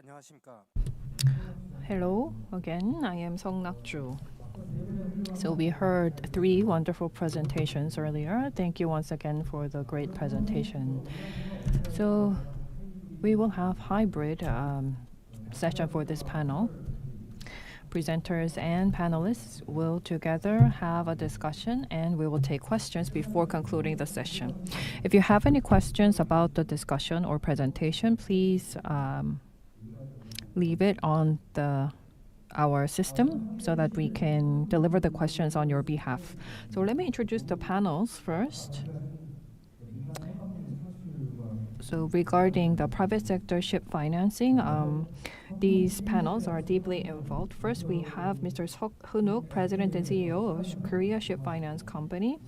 안녕하십니까. Hello again, I am Heunuk Suk. So we heard 3 wonderful presentations earlier. Thank you once again for the great presentation. So we will have hybrid session for this panel. Presenters and panelists will together have a discussion and we will take questions before concluding the session. If you have any questions about the discussion or presentation, please leave it on our system so that we can deliver the questions on your behalf. So let me introduce the panels first. So regarding the private sector ship financing, these panels are deeply involved. First, we have Mr. Heunuk, President and CEO of Korea Ship Finance Company.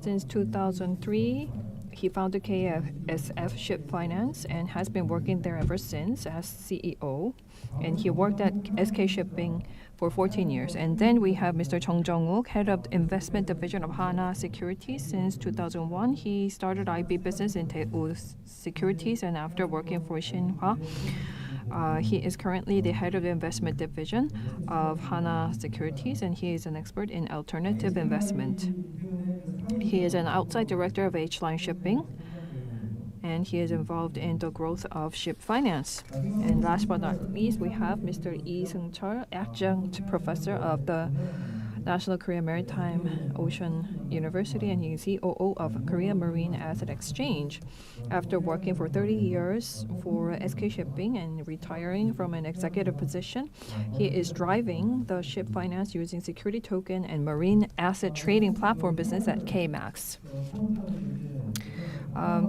Since 2003, he founded KSF Ship Finance and has been working there ever since as CEO. And he worked at SK Shipping for 14 years. And then we have Mr. Junguk Jung, head of the investment division of Hana Securities since 2001. He started IB business in Daewoo Securities and after working for Shinhan, he is currently the head of the investment division of Hana Securities, and he is an expert in alternative investment. He is an outside director of H-Line Shipping, and he is involved in the growth of ship finance. And last but not least, we have Mr. Lee Seung-cheol, adjunct professor of the National Korea Maritime Ocean University, and he is COO of Korea Marine Asset Exchange. After working for 30 years for SK Shipping and retiring from an executive position, he is driving the ship finance using security token and marine asset trading platform business at KMAX.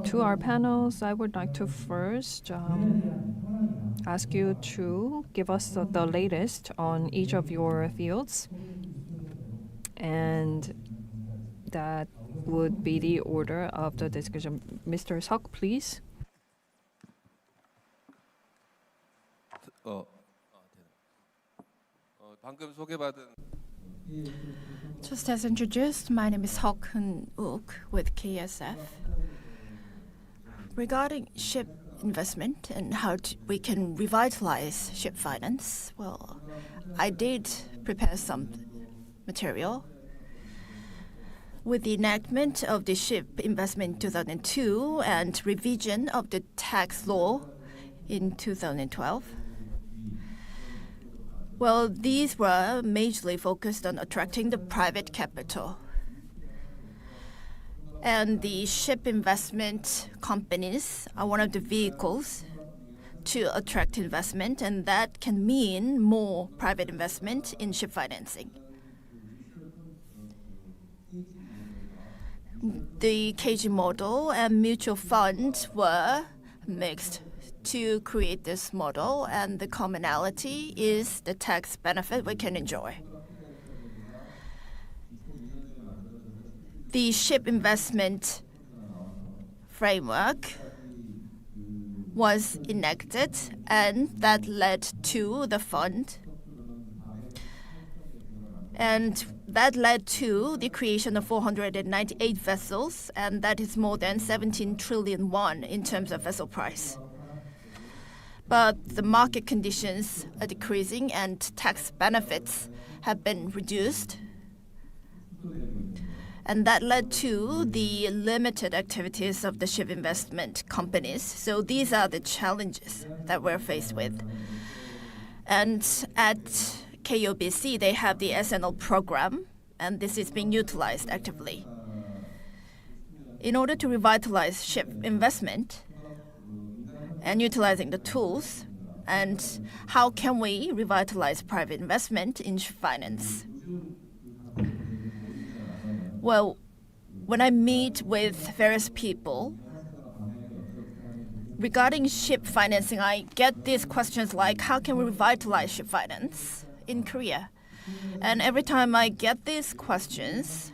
To our panels, I would like to first ask you to give us the latest on each of your fields. And that would be the order of the discussion. Mr. Suk, please. 방금 소개받은 Just as introduced, my name is Heunuk with KSF. Regarding ship investment and how we can revitalize ship finance, well, I did prepare some material. With the enactment of the ship investment in 2002 and revision of the tax law in 2012, well, these were majorly focused on attracting the private capital. And the ship investment companies are one of the vehicles to attract investment, and that can mean more private investment in ship financing. The KG model and mutual fund were mixed to create this model, and the commonality is the tax benefit we can enjoy. The ship investment framework was enacted, and that led to the fund. And that led to the creation of 498 vessels, and that is more than 17 trillion won in terms of vessel price. But the market conditions are decreasing and tax benefits have been reduced. And that led to the limited activities of the ship investment companies. So these are the challenges that we're faced with. And at KOBC, they have the SNL program, and this is being utilized actively. In order to revitalize ship investment and utilizing the tools, and how can we revitalize private investment in ship finance? Well, when I meet with various people regarding ship financing, I get these questions like, how can we revitalize ship finance in Korea? And every time I get these questions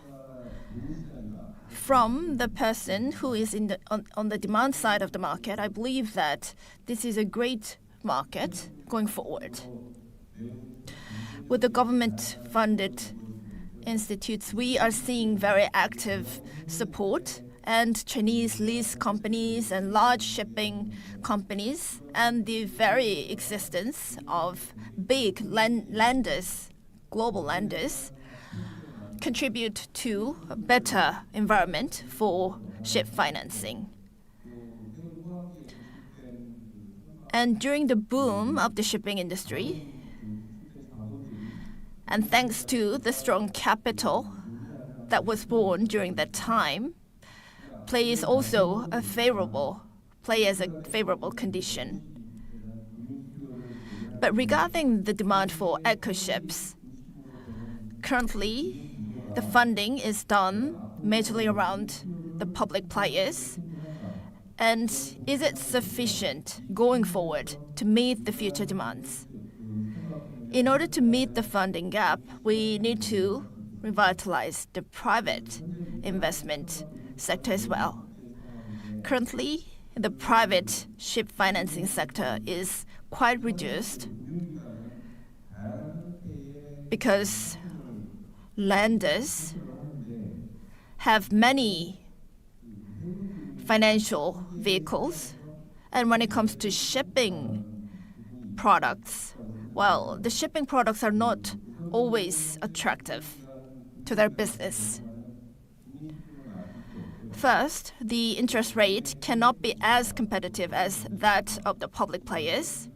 from the person who is on the demand side of the market, I believe that this is a great market going forward. With the government-funded institutes, we are seeing very active support and Chinese lease companies and large shipping companies, and the very existence of big lenders, global lenders, contribute to a better environment for ship financing. And during the boom of the shipping industry, and thanks to the strong capital that was born during that time, play as a favorable condition. But regarding the demand for eco ships, currently the funding is done majorly around the public players. And is it sufficient going forward to meet the future demands? In order to meet the funding gap, we need to revitalize the private investment sector as well. Currently, the private ship financing sector is quite reduced because lenders have many financial vehicles, and when it comes to shipping products, well, the shipping products are not always attractive to their business. First, the interest rate cannot be as competitive as that of the public players.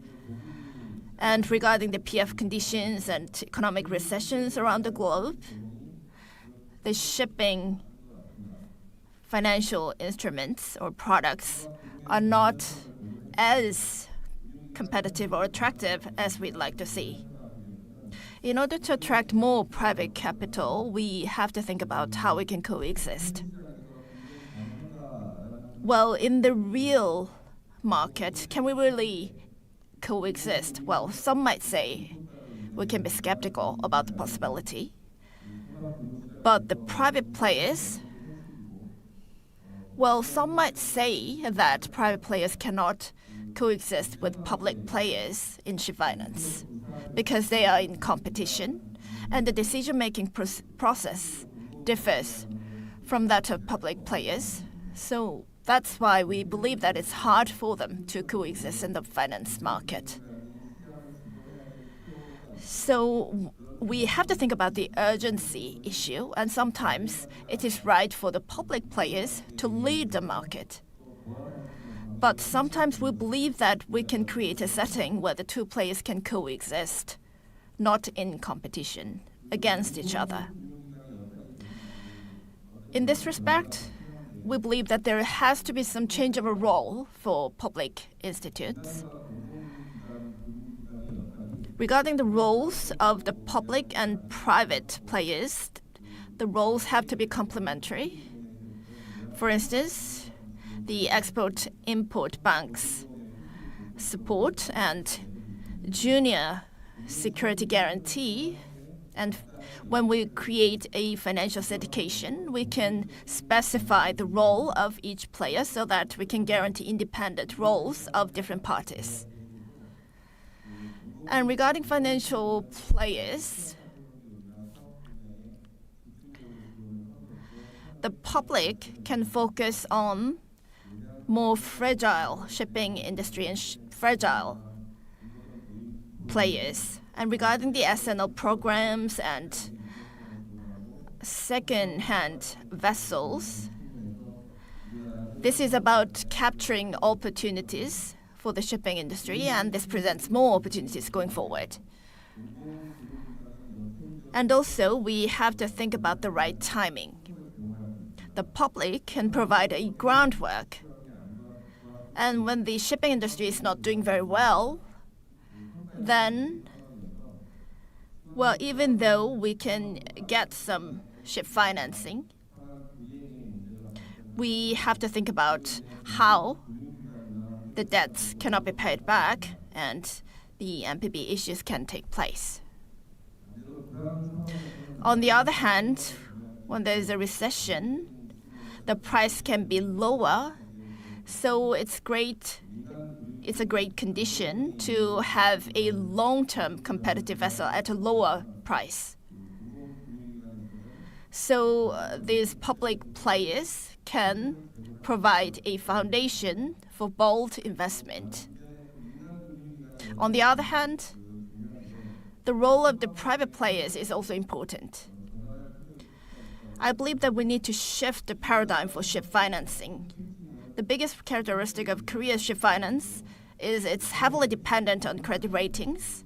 And regarding the PF conditions and economic recessions around the globe, the shipping financial instruments or products are not as competitive or attractive as we'd like to see. In order to attract more private capital, we have to think about how we can coexist. Well, in the real market, can we really coexist? Well, some might say we can be skeptical about the possibility. But the private players, well, some might say that private players cannot coexist with public players in ship finance because they are in competition and the decision-making process differs from that of public players. So that's why we believe that it's hard for them to coexist in the finance market. So we have to think about the urgency issue, and sometimes it is right for the public players to lead the market. But sometimes we believe that we can create a setting where the two players can coexist, not in competition against each other. In this respect, we believe that there has to be some change of a role for public institutes. Regarding the roles of the public and private players, the roles have to be complementary. For instance, the export-import banks support and junior security guarantee. And when we create a financial syndication, we can specify the role of each player so that we can guarantee independent roles of different parties. And regarding financial players, the public can focus on more fragile shipping industry and fragile players. And regarding the SNL programs and second-hand vessels, this is about capturing opportunities for the shipping industry, and this presents more opportunities going forward. And also, we have to think about the right timing. The public can provide a groundwork, and when the shipping industry is not doing very well, then, well, even though we can get some ship financing, we have to think about how the debts cannot be paid back and the MPB issues can take place. On the other hand, when there is a recession, the price can be lower, so it's a great condition to have a long-term competitive vessel at a lower price. So these public players can provide a foundation for bold investment. On the other hand, the role of the private players is also important. I believe that we need to shift the paradigm for ship financing. The biggest characteristic of Korea's ship finance is it's heavily dependent on credit ratings,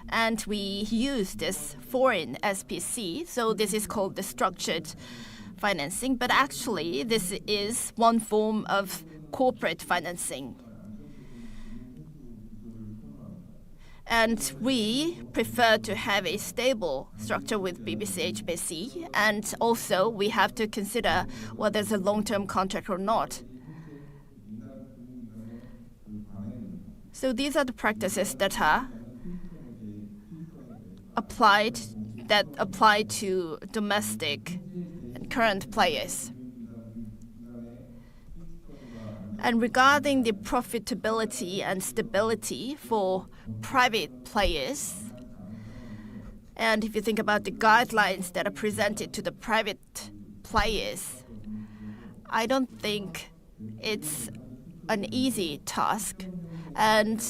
and we use this foreign SPC, so this is called the structured financing, but actually this is one form of corporate financing. And we prefer to have a stable structure with BBC HBC, and also we have to consider whether it's a long-term contract or not. So these are the practices that are apply to domestic and current players. And regarding the profitability and stability for private players, and if you think about the guidelines that are presented to the private players, I don't think it's an easy task, and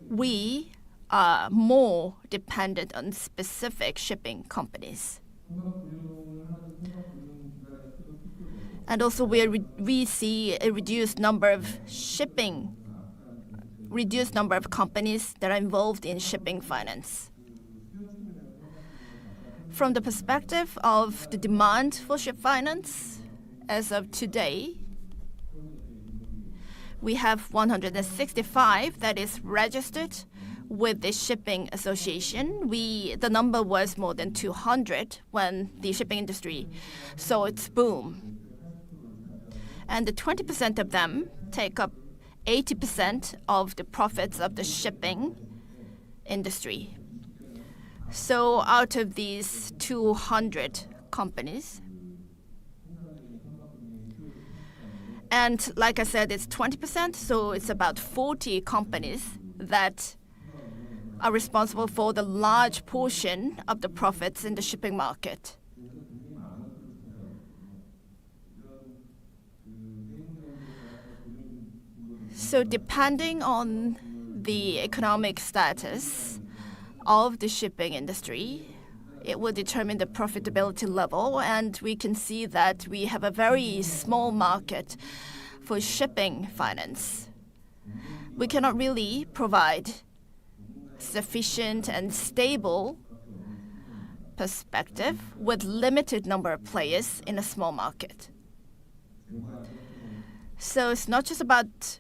we are more dependent on specific shipping companies. And also we see a reduced number of companies that are involved in shipping finance. From the perspective of the demand for ship finance, as of today, we have 165 that is registered with the Shipping Association. The number was more than 200 when the shipping industry saw its boom. And the 20% of them take up 80% of the profits of the shipping industry. So out of these 200 companies, and like I said, it's 20%, so it's about 40 companies that are responsible for the large portion of the profits in the shipping market. So depending on the economic status of the shipping industry, it will determine the profitability level, and we can see that we have a very small market for shipping finance. We cannot really provide sufficient and stable perspective with limited number of players in a small market. So it's not just about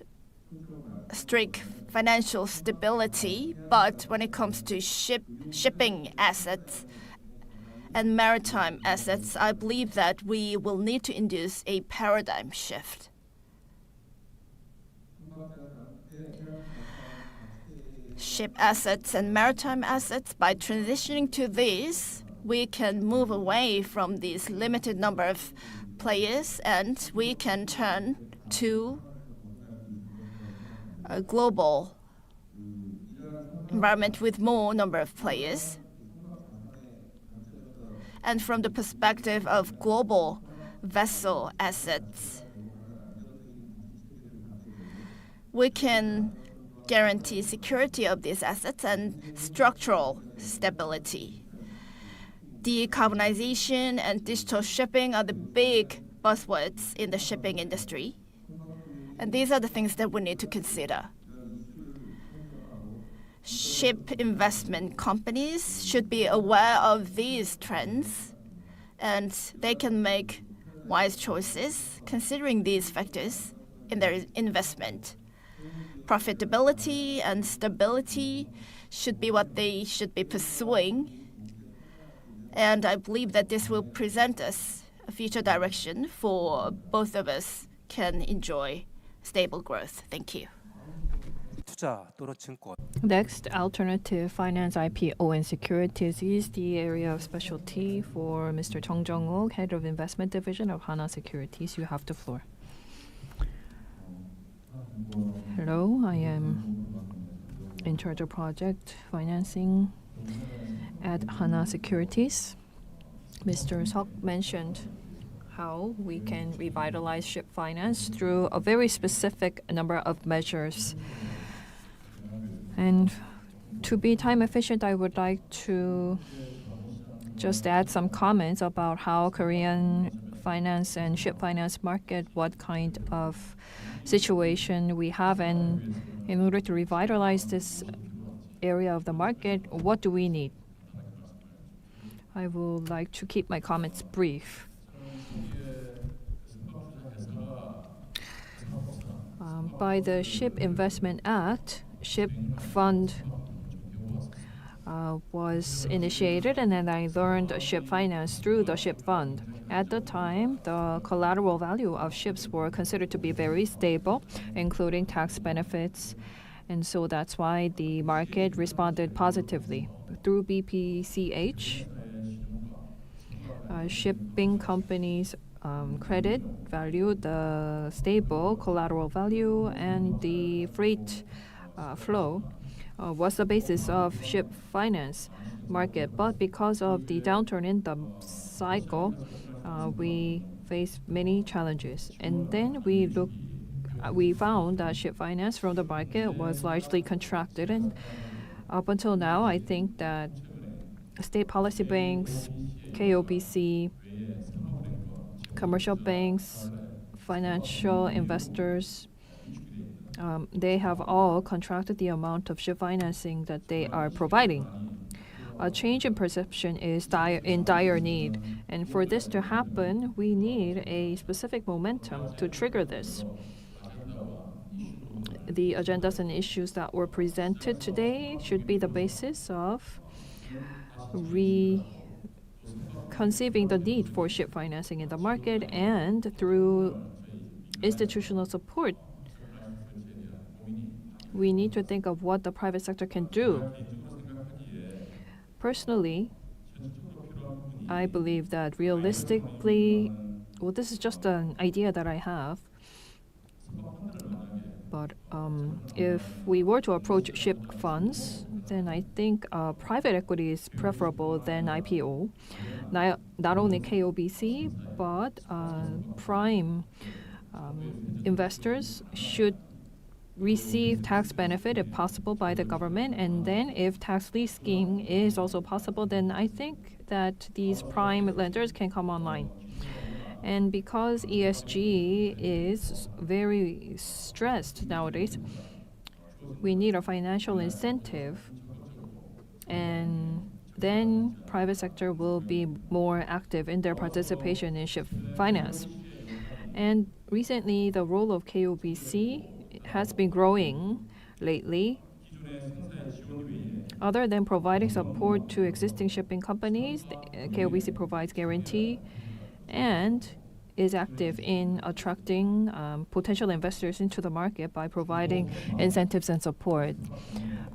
strict financial stability, but when it comes to shipping assets and maritime assets, I believe that we will need to induce a paradigm shift. Ship assets and maritime assets, by transitioning to these, we can move away from these limited number of players, and we can turn to a global environment with more number of players. And from the perspective of global vessel assets, we can guarantee security of these assets and structural stability. Decarbonization and digital shipping are the big buzzwords in the shipping industry. And these are the things that we need to consider. Ship investment companies should be aware of these trends, and they can make wise choices considering these factors in their investment. Profitability and stability should be what they should be pursuing, and I believe that this will present us a future direction for both of us can enjoy stable growth. Thank you. Next, alternative finance, IPO, and securities is the area of specialty for Mr. Chung Jung-wook, Head of Investment Division of Hana Securities. You have the floor. Hello, I am in charge of project financing at Hana Securities. Mr. Suk mentioned how we can revitalize ship finance through a very specific number of measures. And to be time efficient, I would like to just add some comments about how Korean finance and ship finance market, what kind of situation we have, and in order to revitalize this area of the market, what do we need? I would like to keep my comments brief. By the Ship Investment Act, Ship Fund was initiated, and then I learned ship finance through the Ship Fund. At the time, the collateral value of ships were considered to be very stable, including tax benefits, and so that's why the market responded positively. Through BPCH, shipping companies credit value, the stable collateral value, and the freight flow was the basis of ship finance market. But because of the downturn in the cycle, we faced many challenges. And then we found that ship finance from the market was largely contracted. And up until now, I think that state policy banks, KOBC, commercial banks, financial investors, they have all contracted the amount of ship financing that they are providing. A change in perception is in dire need, and for this to happen, we need a specific momentum to trigger this. The agendas and issues that were presented today should be the basis of conceiving the need for ship financing in the market, and through institutional support, we need to think of what the private sector can do. Personally, I believe that realistically, well, this is just an idea that I have, but if we were to approach ship funds, then I think private equity is preferable than IPO. Not only KOBC, but prime investors should receive tax benefit if possible by the government, and then if tax lease scheme is also possible, then I think that these prime lenders can come online. And because ESG is very stressed nowadays, we need a financial incentive, and then private sector will be more active in their participation in ship finance. And recently, the role of KOBC has been growing lately. Other than providing support to existing shipping companies, KOBC provides guarantee and is active in attracting potential investors into the market by providing incentives and support.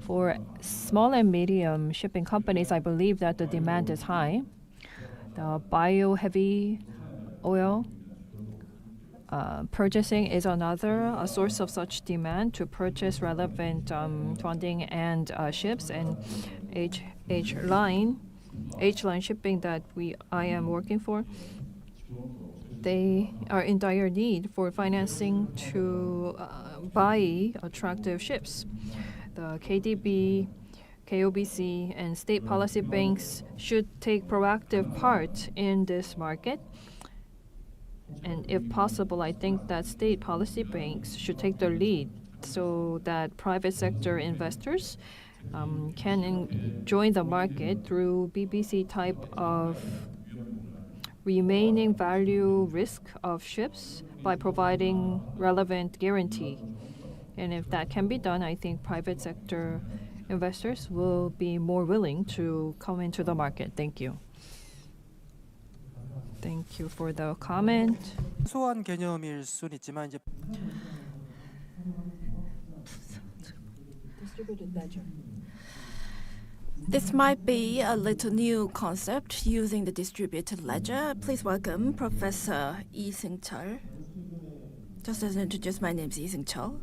For small and medium shipping companies, I believe that the demand is high. The bio-heavy oil purchasing is another source of such demand to purchase relevant funding and ships, and H-line shipping that I am working for, they are in dire need for financing to buy attractive ships. The KDB, KOBC, and state policy banks should take proactive part in this market. And if possible, I think that state policy banks should take the lead so that private sector investors can join the market through BBC type of remaining value risk of ships by providing relevant guarantee. And if that can be done, I think private sector investors will be more willing to come into the market. Thank you. Thank you for the comment. 소소한 개념일 수는 있지만 이제 Distributed ledger. This might be a little new concept using the distributed ledger. Please welcome Professor Lee Seung-chul. Just as introduced, my name is Lee Seung-chul.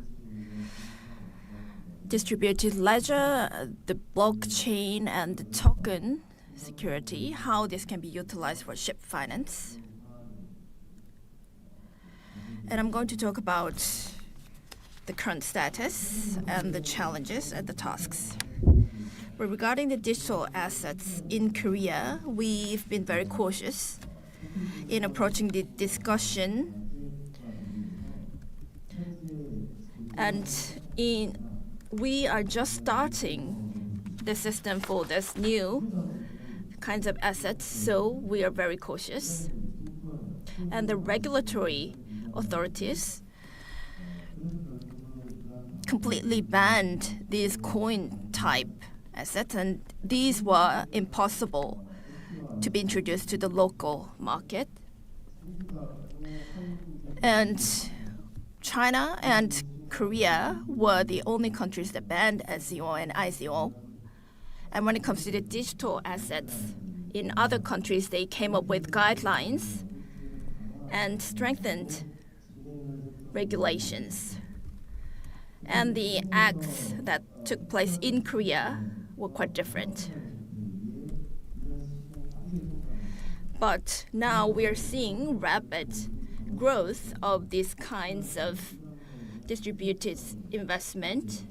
Distributed ledger, the blockchain and the token security, how this can be utilized for ship finance. And I'm going to talk about the current status and the challenges and the tasks. But regarding the digital assets in Korea, we've been very cautious in approaching the discussion. And we are just starting the system for this new kinds of assets, so we are very cautious. And the regulatory authorities completely banned these coin-type assets, and these were impossible to be introduced to the local market. And China and Korea were the only countries that banned SCO and ICO. And when it comes to the digital assets, in other countries, they came up with guidelines and strengthened regulations. And the acts that took place in Korea were quite different. But now we are seeing rapid growth of these kinds of distributed investment.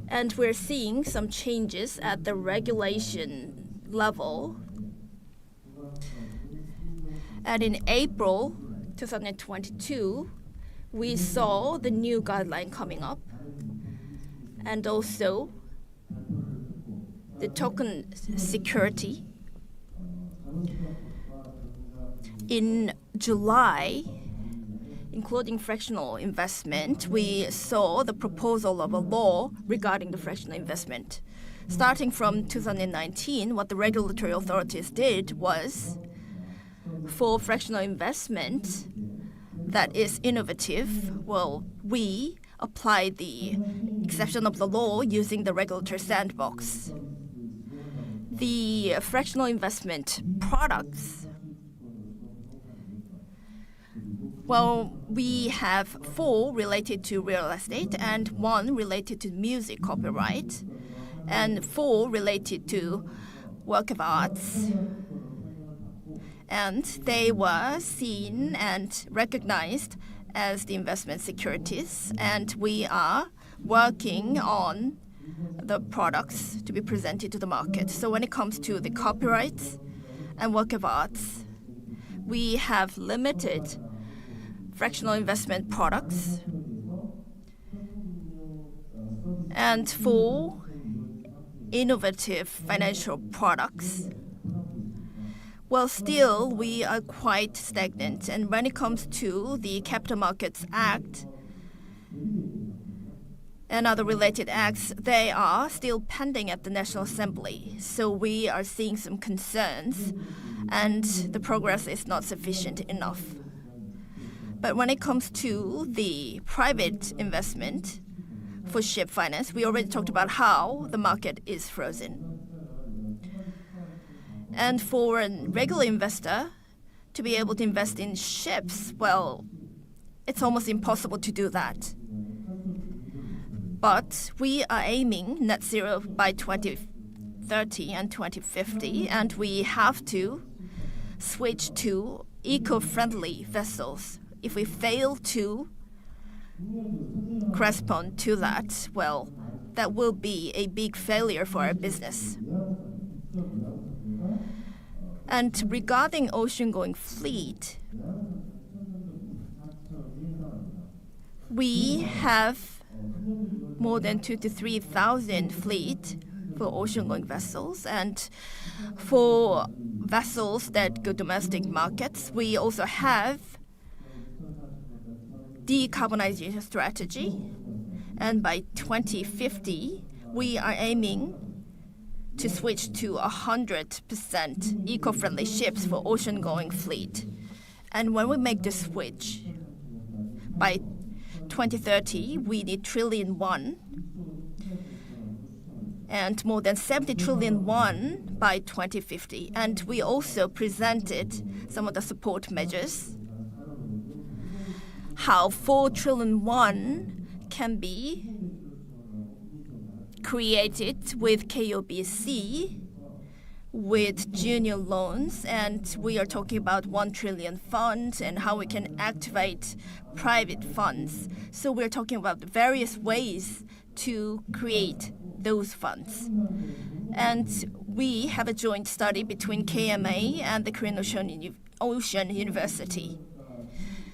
And we're seeing some changes at the regulation level. And in April 2022, we saw the new guideline coming up, and also the token security. In July, including fractional investment, we saw the proposal of a law regarding the fractional investment. Starting from 2019, what the regulatory authorities did was, for fractional investment that is innovative, well, we applied the exception of the law using the regulatory sandbox. The fractional investment products, well, we have 4 related to real estate and 1 related to music copyright and 4 related to work of arts. And they were seen and recognized as the investment securities, and we are working on the products to be presented to the market. So when it comes to the copyrights and work of arts, we have limited fractional investment products. And for innovative financial products, well, still, we are quite stagnant. And when it comes to the Capital Markets Act and other related acts, they are still pending at the National Assembly. So we are seeing some concerns, and the progress is not sufficient enough. But when it comes to the private investment for ship finance, we already talked about how the market is frozen. And for a regular investor to be able to invest in ships, well, it's almost impossible to do that. But we are aiming net zero by 2030 and 2050, and we have to switch to eco-friendly vessels. If we fail to correspond to that, well, that will be a big failure for our business. And regarding ocean-going fleet, we have more than 2,000 to 3,000 fleet for ocean-going vessels. And for vessels that go domestic markets, we also have decarbonization strategy. And by 2050, we are aiming to switch to 100% eco-friendly ships for ocean-going fleet. And when we make the switch, by 2030, we need trillion won, and more than 70 trillion won by 2050. And we also presented some of the support measures, how 4 trillion won can be created with KOBC with junior loans, and we are talking about 1 trillion funds and how we can activate private funds. So we're talking about various ways to create those funds. And we have a joint study between KMA and the Korean Ocean University.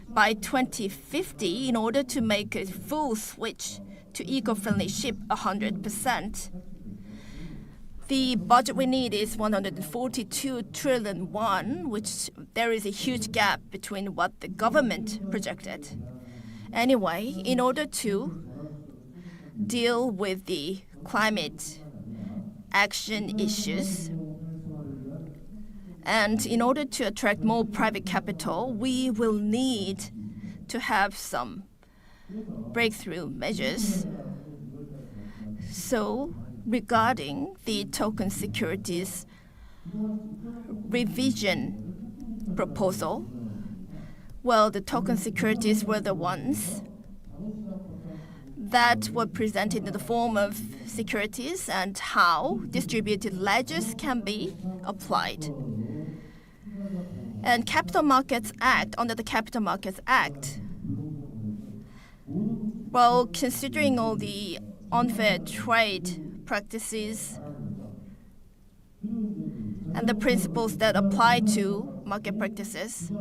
By 2050, in order to make a full switch to eco-friendly ship 100%, the budget we need is 142 trillion won, which there is a huge gap between what the government projected. Anyway, in order to deal with the climate action issues, and in order to attract more private capital, we will need to have some breakthrough measures. So, regarding the token securities revision proposal, well, the token securities were the ones that were presented in the form of securities and how distributed ledgers can be applied. And Capital Markets Act, under the Capital Markets Act, well, considering all the unfair trade practices and the principles that apply to market practices,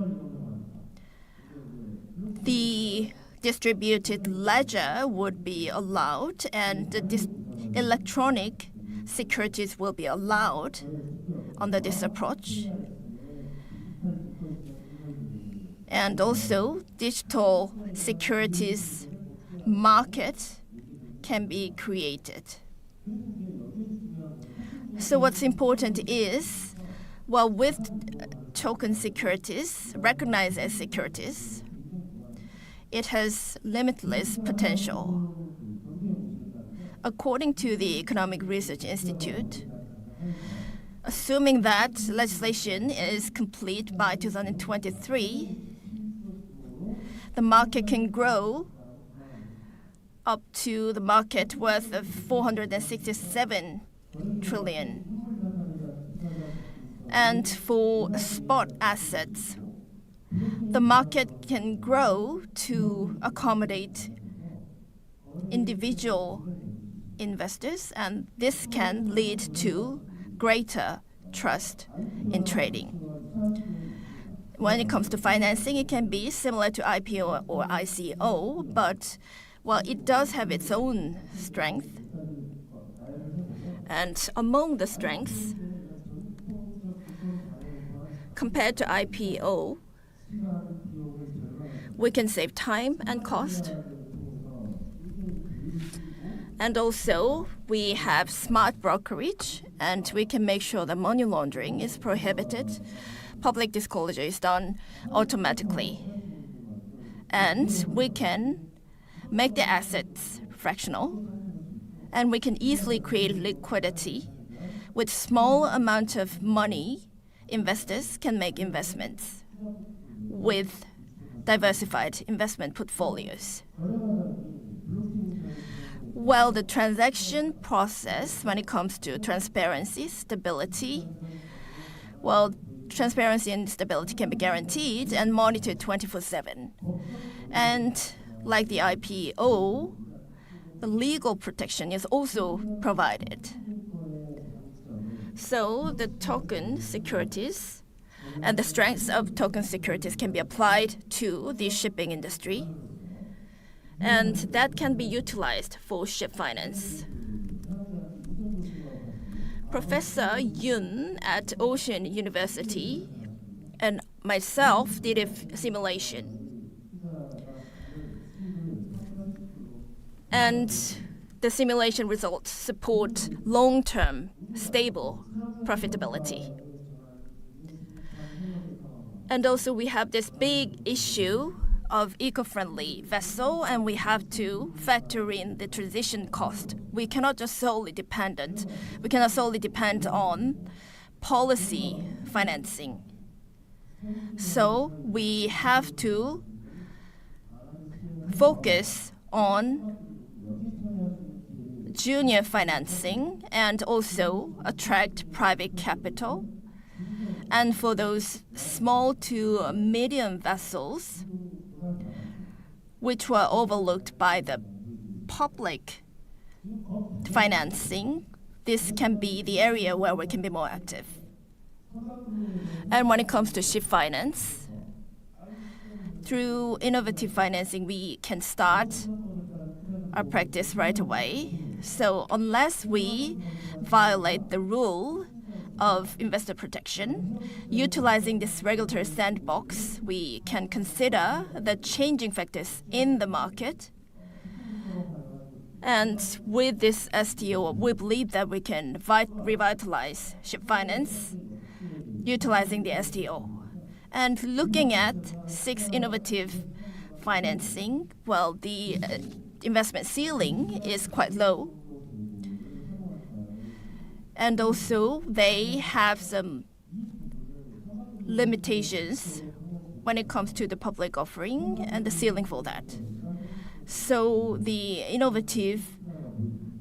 the distributed ledger would be allowed, and the electronic securities will be allowed under this approach. And also, digital securities market can be created. So what's important is, well, with token securities, recognized as securities, it has limitless potential. According to the Economic Research Institute, assuming that legislation is complete by 2023, the market can grow up to the market worth of 467 trillion. And for spot assets, the market can grow to accommodate individual investors, and this can lead to greater trust in trading. When it comes to financing, it can be similar to IPO or ICO, but well, it does have its own strength. And among the strengths, compared to IPO, we can save time and cost. And also, we have smart brokerage, and we can make sure that money laundering is prohibited. Public disclosure is done automatically. And we can make the assets fractional, and we can easily create liquidity. With small amount of money, investors can make investments with diversified investment portfolios. Well, the transaction process, when it comes to transparency, stability, well, transparency and stability can be guaranteed and monitored 24/7. And like the IPO, the legal protection is also provided. So the token securities and the strengths of token securities can be applied to the shipping industry, and that can be utilized for ship finance. Professor Yun at Ocean University and myself did a simulation. And the simulation results support long-term, stable profitability. And also we have this big issue of eco-friendly vessel, and we have to factor in the transition cost. We cannot solely depend on policy financing. So we have to focus on junior financing and also attract private capital. And for those small to medium vessels, which were overlooked by the public financing, this can be the area where we can be more active. And when it comes to ship finance, through innovative financing, we can start our practice right away. So unless we violate the rule of investor protection, utilizing this regulatory sandbox, we can consider the changing factors in the market. And with this STO, we believe that we can revitalize ship finance utilizing the STO. And looking at 6 innovative financing, well, the investment ceiling is quite low. And also, they have some limitations when it comes to the public offering and the ceiling for that. So the innovative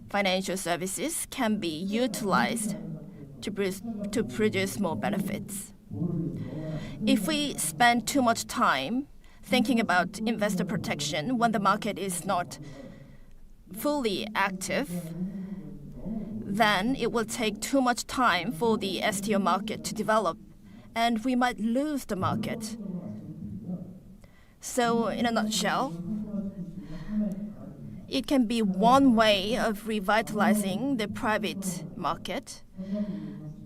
financial services can be utilized to produce more benefits. If we spend too much time thinking about investor protection when the market is not fully active, then it will take too much time for the STO market to develop, and we might lose the market. So in a nutshell, it can be one way of revitalizing the private market.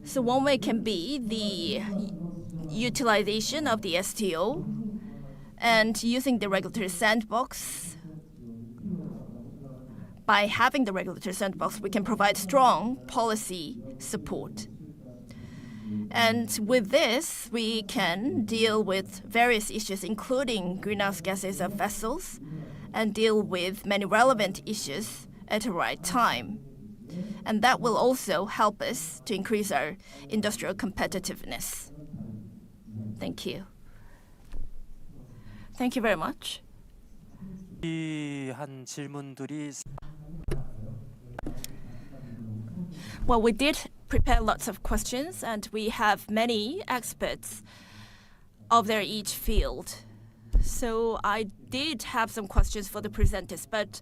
So one way can be the utilization of the STO and using the regulatory sandbox. By having the regulatory sandbox, we can provide strong policy support. And with this, we can deal with various issues, including greenhouse gases of vessels, and deal with many relevant issues at the right time. And that will also help us to increase our industrial competitiveness. Thank you. Thank you very much. 한 질문들이 Well, we did prepare lots of questions, and we have many experts of their each field. So I did have some questions for the presenters, but,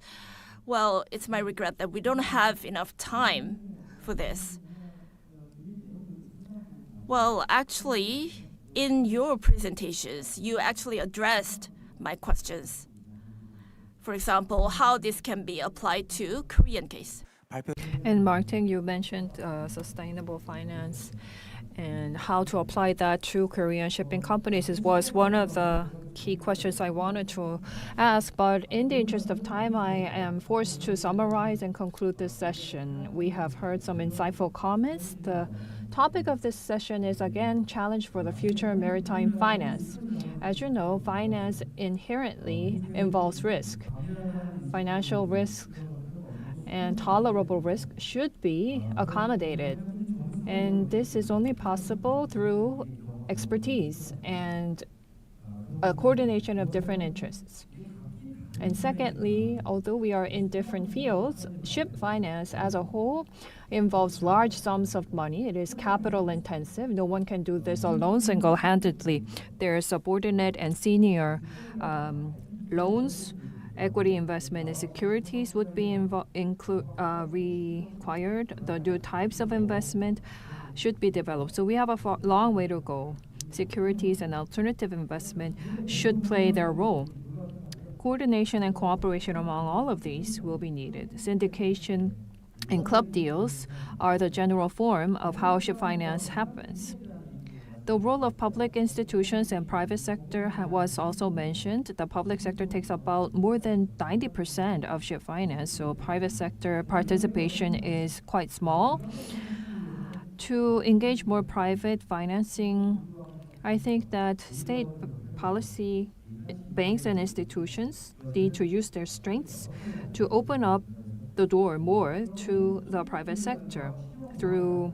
well, it's my regret that we don't have enough time for this. Well, actually, in your presentations, you actually addressed my questions. For example, how this can be applied to Korean case. And Martin, you mentioned sustainable finance and how to apply that to Korean shipping companies. It was one of the key questions I wanted to ask, but in the interest of time, I am forced to summarize and conclude this session. We have heard some insightful comments. The topic of this session is, again, challenge for the future maritime finance. As you know, finance inherently involves risk. Financial risk and tolerable risk should be accommodated. And this is only possible through expertise and a coordination of different interests. And secondly, although we are in different fields, ship finance as a whole involves large sums of money. It is capital intensive. No one can do this alone single-handedly. There are subordinate and senior loans. Equity investment in securities would be required. The new types of investment should be developed. So we have a long way to go. Securities and alternative investment should play their role. Coordination and cooperation among all of these will be needed. Syndication and club deals are the general form of how ship finance happens. The role of public institutions and private sector was also mentioned. The public sector takes about more than 90% of ship finance, so private sector participation is quite small. To engage more private financing, I think that state policy banks and institutions need to use their strengths to open up the door more to the private sector through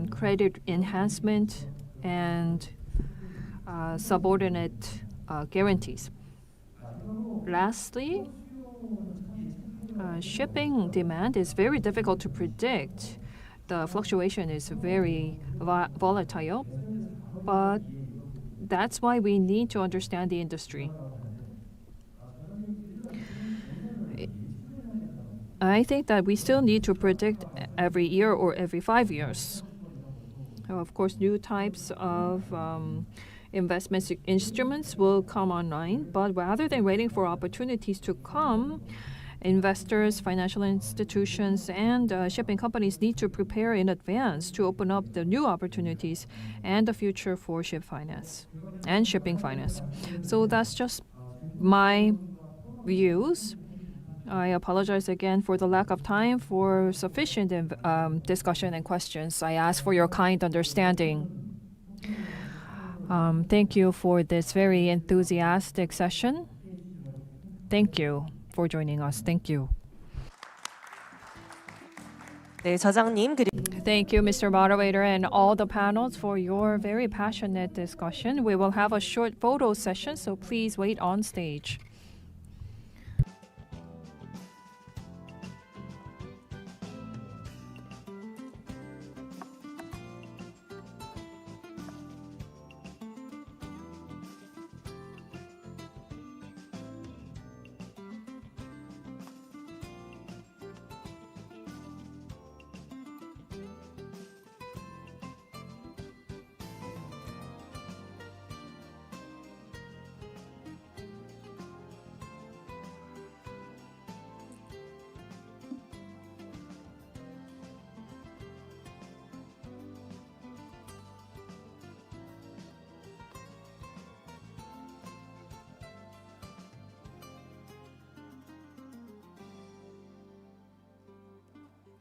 credit enhancement and subordinate guarantees. Lastly, shipping demand is very difficult to predict. The fluctuation is very volatile, but that's why we need to understand the industry. I think that we still need to predict every year or every 5 years. Of course, new types of investment instruments will come online, but rather than waiting for opportunities to come, investors, financial institutions, and shipping companies need to prepare in advance to open up the new opportunities and the future for ship finance and shipping finance. So that's just my views. I apologize again for the lack of time for sufficient discussion and questions. I ask for your kind understanding. Thank you for this very enthusiastic session. Thank you for joining us. Thank you. 네, 저장님 Thank you, Mr. Moderator, and all the panels for your very passionate discussion. We will have a short photo session, so please wait on stage.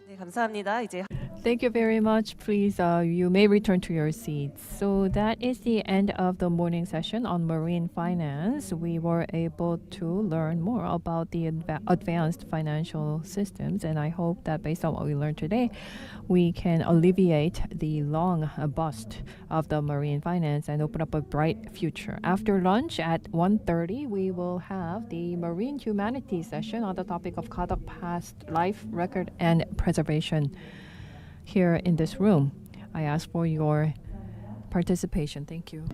네, 감사합니다. 이제 Thank you very much. Please, you may return to your seats. So that is the end of the morning session on marine finance. We were able to learn more about the advanced financial systems, and I hope that based on what we learned today, we can alleviate the long bust of the marine finance and open up a bright future. After lunch at 1:30, we will have the marine humanities session on the topic of Kadak past life record and preservation here in this room. I ask for your participation. Thank you.